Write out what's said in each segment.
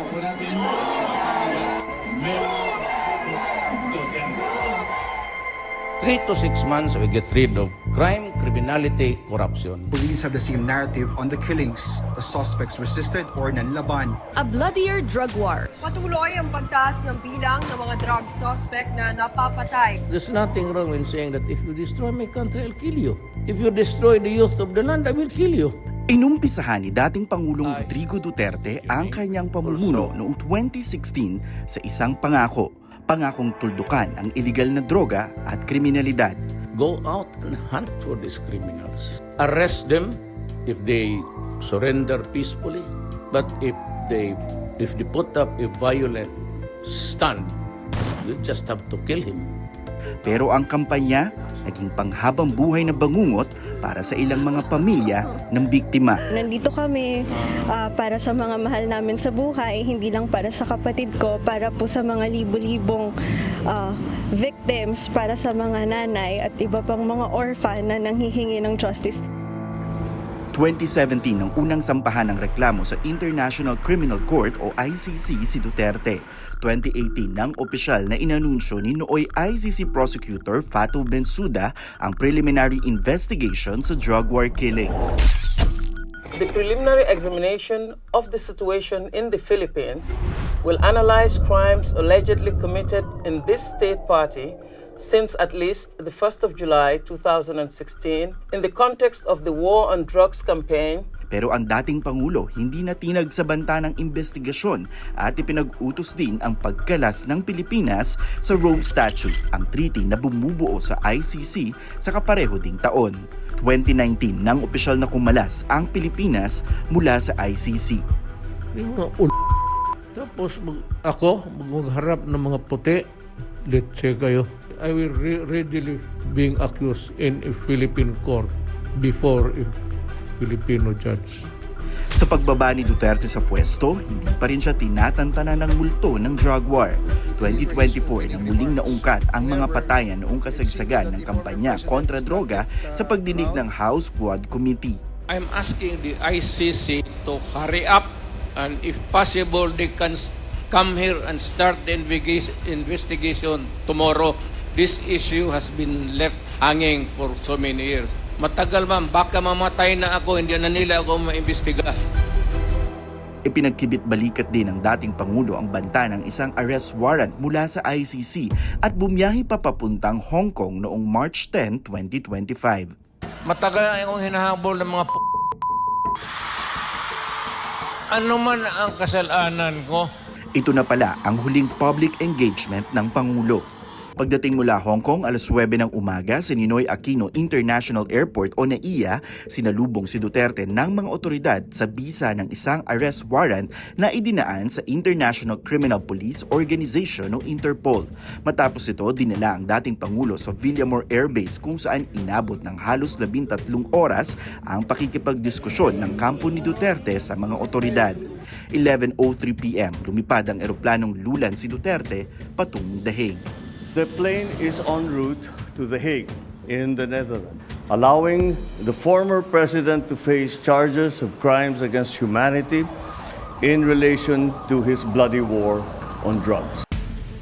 Opo natin, Mel Duterte. 3 to 6 months, we get rid of crime, criminality, corruption. Police have the same narrative on the killings. The suspects resisted or nanlaban. A bloodier drug war. Patuloy ang pagtaas ng bilang ng mga drug suspect na napapatay. There's nothing wrong in saying that if you destroy my country, I'll kill you. If you destroy the youth of the land, I will kill you. Inumpisahan ni dating Pangulong Rodrigo Duterte ang kanyang pamumuno noong 2016 sa isang pangakong tuldukan ang iligal na droga at kriminalidad. Go out and hunt for these criminals. Arrest them if they surrender peacefully. But if they put up a violent stand, you just have to kill him. Pero ang kampanya, naging panghabang buhay na bangungot para sa ilang mga pamilya ng biktima. Nandito kami para sa mga mahal namin sa buhay, hindi lang para sa kapatid ko, para po sa mga libo-libong victims, para sa mga nanay at iba pang mga orphan na nanghihingi ng justice. 2017 nang unang sampahan ng reklamo sa International Criminal Court o ICC si Duterte. 2018 nang opisyal na inanunsyo ni nooy ICC prosecutor Fatou Bensouda ang preliminary investigation sa drug war killings. The preliminary examination of the situation in the Philippines will analyze crimes allegedly committed in this state party since at least the 1st of July 2016 in the context of the War on Drugs campaign. Pero ang dating Pangulo hindi natinag sa banta ng investigasyon at ipinag-utos din ang pagkalas ng Pilipinas sa Rome Statute, ang treaty na bumubuo sa ICC sa kapareho ding taon. 2019 nang opisyal na kumalas ang Pilipinas mula sa ICC. Yung mga tapos ako magharap ng mga puti, let's say kayo, I will readily being accused in a Philippine court before a Filipino judge. Sa pagbaba ni Duterte sa pwesto, hindi pa rin siya tinatantanan ng multo ng drug war. 2024 nang muling naungkat ang mga patayan noong kasagsagan ng kampanya kontra droga sa pagdinig ng House Quad Committee. I'm asking the ICC to hurry up and if possible they can come here and start the investigation tomorrow. This issue has been left hanging for so many years. Matagal man, baka mamatay na ako, hindi na nila ako maimbestiga. Ipinagkibit-balikat din ng dating Pangulo ang banta ng isang arrest warrant mula sa ICC at bumiyahe pa papuntang Hong Kong noong March 10, 2025. Matagal na akong hinahabol ng mga ano man ang kasalanan ko. Ito na pala ang huling public engagement ng Pangulo. Pagdating mula Hong Kong, alas 9 ng umaga sa Ninoy Aquino International Airport o NAIA, sinalubong si Duterte ng mga otoridad sa bisa ng isang arrest warrant na idinaan sa International Criminal Police Organization o Interpol. Matapos ito, dinala ang dating Pangulo sa Villamor Air Base kung saan inabot ng halos 13 oras ang pakikipagdiskusyon ng kampo ni Duterte sa mga otoridad. 11:03 p.m. lumipad ang eroplanong lulan si Duterte patungong The Hague. The plane is en route to The Hague in the Netherlands, allowing the former president to face charges of crimes against humanity in relation to his bloody war on drugs.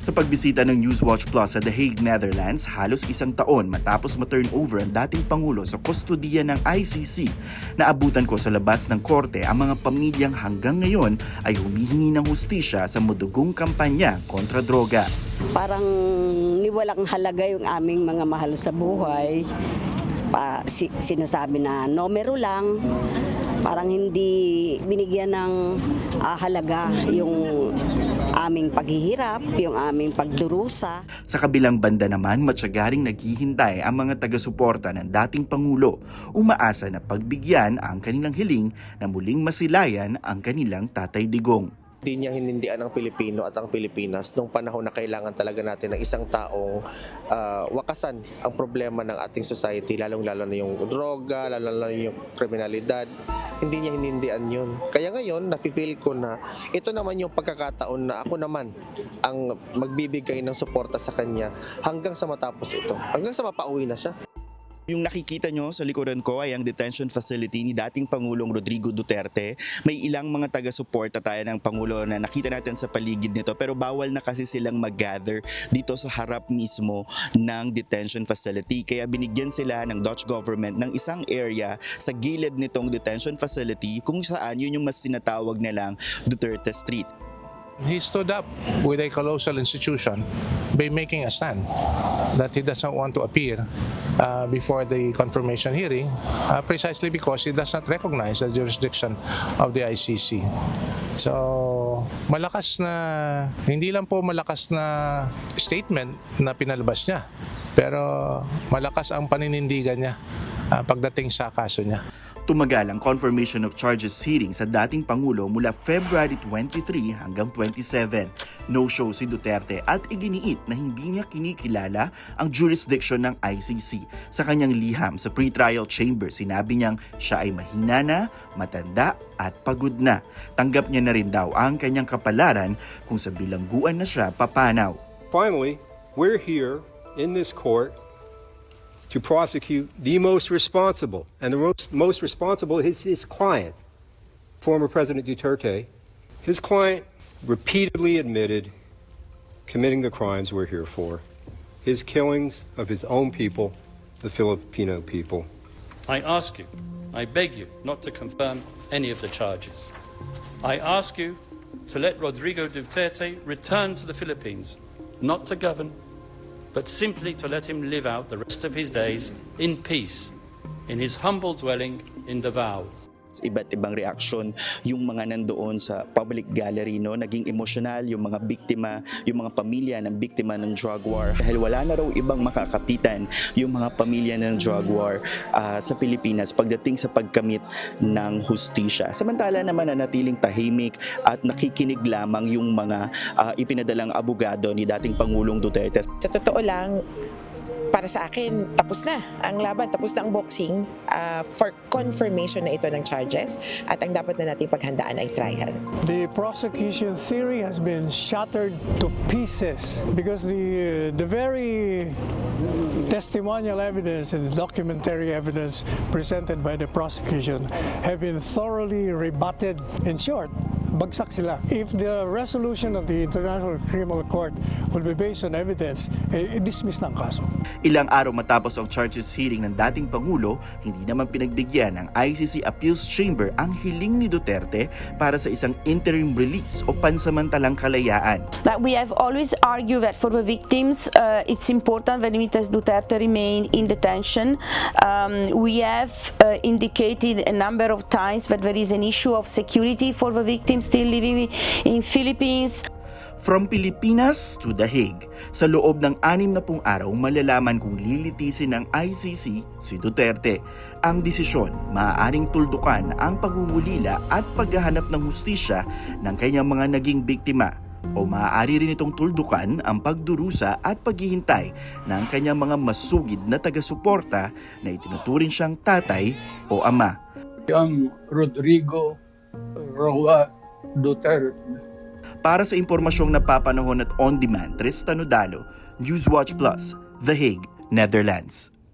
Sa pagbisita ng Newswatch Plus sa The Hague, Netherlands, halos isang taon matapos ma-turnover ang dating Pangulo sa kustodiya ng ICC, naabutan ko sa labas ng korte ang mga pamilyang hanggang ngayon ay humihingi ng hustisya sa madugong kampanya kontra droga. Parang niwalang halaga yung aming mga mahal sa buhay. Sinasabi na numero lang, parang hindi binigyan ng halaga yung aming paghihirap, yung aming pagdurusa. Sa kabilang banda naman, matsagaring naghihintay ang mga taga-suporta ng dating Pangulo, umaasa na pagbigyan ang kanilang hiling na muling masilayan ang kanilang Tatay Digong. Hindi niya hinindian ang Pilipino at ang Pilipinas nung panahon na kailangan talaga natin ng isang taong wakasan ang problema ng ating society, lalong-lalo na yung droga, lalong-lalo na yung kriminalidad. Hindi niya hinindian yun. Kaya ngayon, nafe-feel ko na ito naman yung pagkakataon na ako naman ang magbibigay ng suporta sa kanya hanggang sa matapos ito, hanggang sa mapauwi na siya. Yung nakikita nyo sa likuran ko ay ang detention facility ni dating Pangulong Rodrigo Duterte. May ilang mga taga-suporta tayo ng Pangulo na nakita natin sa paligid nito, pero bawal na kasi silang mag-gather dito sa harap mismo ng detention facility. Kaya binigyan sila ng Dutch government ng isang area sa gilid nitong detention facility kung saan yun yung mas sinatawag na lang Duterte Street. He stood up with a colossal institution by making a stand that he doesn't want to appear before the confirmation hearing precisely because he does not recognize the jurisdiction of the ICC. So, malakas na, hindi lang po malakas na statement na pinalabas niya, pero malakas ang paninindigan niya pagdating sa kaso niya. Tumagal ang confirmation of charges hearing sa dating Pangulo mula February 23 hanggang 27. No-show si Duterte at iginiit na hindi niya kinikilala ang jurisdiction ng ICC. Sa kanyang liham sa pre-trial chamber, sinabi niyang siya ay mahina na, matanda at pagod na. Tanggap niya na rin daw ang kanyang kapalaran kung sa bilangguan na siya papanaw. Finally, we're here in this court to prosecute the most responsible. And the most responsible is his client, former President Duterte. His client repeatedly admitted committing the crimes we're here for, his killings of his own people, the Filipino people. I ask you, I beg you not to confirm any of the charges. I ask you to let Rodrigo Duterte return to the Philippines, not to govern, but simply to let him live out the rest of his days in peace, in his humble dwelling in Davao. Iba't ibang reaksyon yung mga nandoon sa public gallery, no? Naging emosyonal yung mga biktima, yung mga pamilya ng biktima ng drug war. Dahil wala na raw ibang makakapitan yung mga pamilya ng drug war sa Pilipinas pagdating sa pagkamit ng hustisya. Samantala naman nanatiling tahimik at nakikinig lamang yung mga ipinadalang abogado ni dating Pangulong Duterte. Sa totoo lang, para sa akin, tapos na ang laban, tapos na ang boxing for confirmation na ito ng charges at ang dapat na nating paghandaan ay trial. The prosecution theory has been shattered to pieces because the very testimonial evidence and documentary evidence presented by the prosecution have been thoroughly rebutted. In short, bagsak sila. If the resolution of the International Criminal Court will be based on evidence, dismiss na ang kaso. Ilang araw matapos ang charges hearing ng dating Pangulo, hindi naman pinagbigyan ng ICC Appeals Chamber ang hiling ni Duterte para sa isang interim release o pansamantalang kalayaan. But we have always argued that for the victims, it's important that Benito Duterte remain in detention. We have indicated a number of times that there is an issue of security for the victims still living in Philippines. From Pilipinas to The Hague, sa loob ng 60 araw malalaman kung lilitisin ng ICC si Duterte. Ang desisyon, maaaring tuldukan ang pangungulila at paghahanap ng hustisya ng kanyang mga naging biktima. O maaari rin itong tuldukan ang pagdurusa at paghihintay ng kanyang mga masugid na taga-suporta na itinuturing siyang tatay o ama. Ang Rodrigo Roa Duterte. Para sa impormasyong napapanahon at on-demand, Tristan Odalo, Newswatch Plus, The Hague, Netherlands.